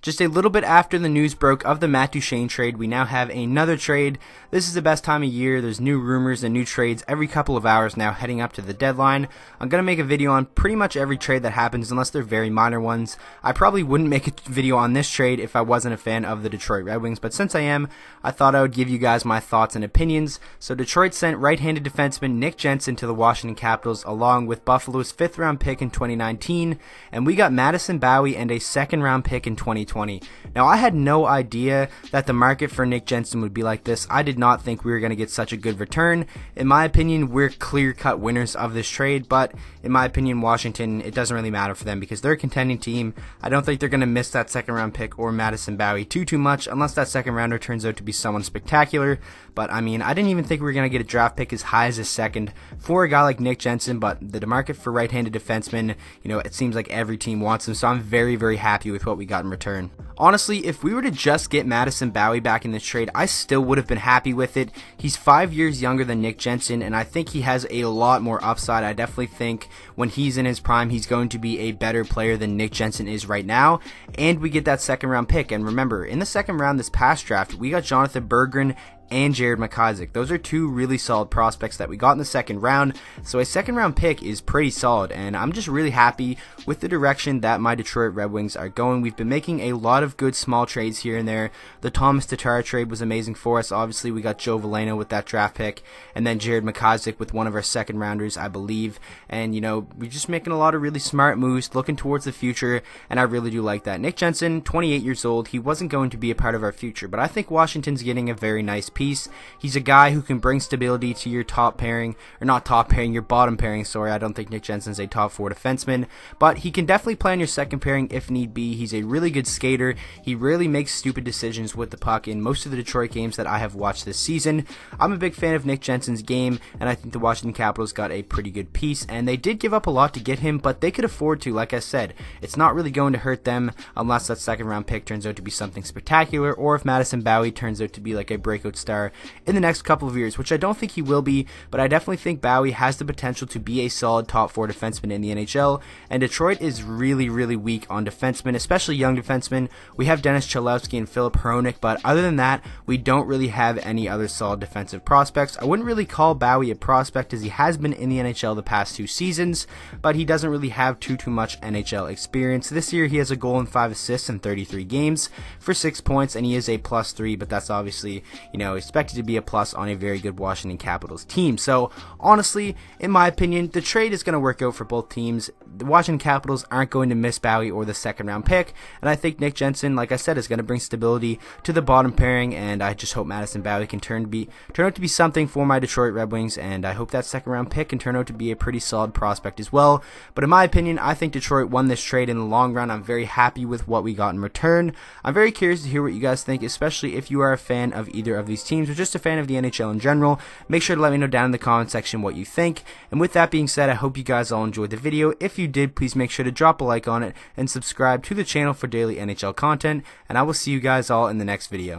Just a little bit after the news broke of the Matt Duchene trade, we now have another trade. This is the best time of year. There's new rumors and new trades every couple of hours now heading up to the deadline. I'm going to make a video on pretty much every trade that happens unless they're very minor ones. I probably wouldn't make a video on this trade if I wasn't a fan of the Detroit Red Wings, but since I am, I thought I would give you guys my thoughts and opinions. So Detroit sent right-handed defenseman Nick Jensen to the Washington Capitals along with Buffalo's 5th round pick in 2019, and we got Madison Bowey and a 2nd round pick in 2020. Now, I had no idea that the market for Nick Jensen would be like this. I did not think we were going to get such a good return. In my opinion, we're clear-cut winners of this trade, but in my opinion, Washington, it doesn't really matter for them because they're a contending team. I don't think they're going to miss that 2nd round pick or Madison Bowey too much unless that 2nd rounder turns out to be someone spectacular. But I mean, I didn't even think we were going to get a draft pick as high as a 2nd for a guy like Nick Jensen, but the market for right-handed defensemen, it seems like every team wants him, so I'm very, very happy with what we got in return. Honestly, if we were to just get Madison Bowey back in this trade, I still would have been happy with it. He's 5 years younger than Nick Jensen, and I think he has a lot more upside. I definitely think when he's in his prime, he's going to be a better player than Nick Jensen is right now, and we get that 2nd round pick. And remember, in the 2nd round this past draft, we got Jonathan Berggren and Jared McIsaac. Those are two really solid prospects that we got in the 2nd round, so a 2nd round pick is pretty solid, and I'm just really happy with the direction that my Detroit Red Wings are going. We've been making a lot of good small trades here and there. The Thomas Tatar trade was amazing for us. Obviously, we got Joe Veleno with that draft pick, and then Jared McIsaac with one of our 2nd rounders, I believe, and we're just making a lot of really smart moves, looking towards the future, and I really do like that. Nick Jensen, 28 years old, he wasn't going to be a part of our future, but I think Washington's getting a very nice piece. He's a guy who can bring stability to your top pairing, or not top pairing, your bottom pairing, sorry. I don't think Nick Jensen's a top 4 defenseman, but he can definitely play on your 2nd pairing if need be. He's a really good skater. He rarely makes stupid decisions with the puck in most of the Detroit games that I have watched this season. I'm a big fan of Nick Jensen's game, and I think the Washington Capitals got a pretty good piece, and they did give up a lot to get him, but they could afford to. Like I said, it's not really going to hurt them unless that 2nd round pick turns out to be something spectacular, or if Madison Bowey turns out to be like a breakout star in the next couple of years, which I don't think he will be, but I definitely think Bowey has the potential to be a solid top 4 defenseman in the NHL, and Detroit is really, really weak on defensemen, especially young defensemen. We have Dennis Cholowski and Philip Hronik, but other than that, we don't really have any other solid defensive prospects. I wouldn't really call Bowey a prospect as he has been in the NHL the past 2 seasons, but he doesn't really have too much NHL experience. This year, he has a goal and 5 assists in 33 games for 6 points, and he is a +3, but that's obviously, expected to be a plus on a very good Washington Capitals team. So honestly, in my opinion, the trade is going to work out for both teams. The Washington Capitals aren't going to miss Bowey or the 2nd round pick, and I think Nick Jensen, like I said, is going to bring stability to the bottom pairing, and I just hope Madison Bowey can turn out to be something for my Detroit Red Wings, and I hope that 2nd round pick can turn out to be a pretty solid prospect as well. But in my opinion, I think Detroit won this trade in the long run. I'm very happy with what we got in return. I'm very curious to hear what you guys think, especially if you are a fan of either of these teams or just a fan of the NHL in general. Make sure to let me know down in the comment section what you think. And with that being said, I hope you guys all enjoyed the video. If you did, please make sure to drop a like on it and subscribe to the channel for daily NHL content. And I will see you guys all in the next video.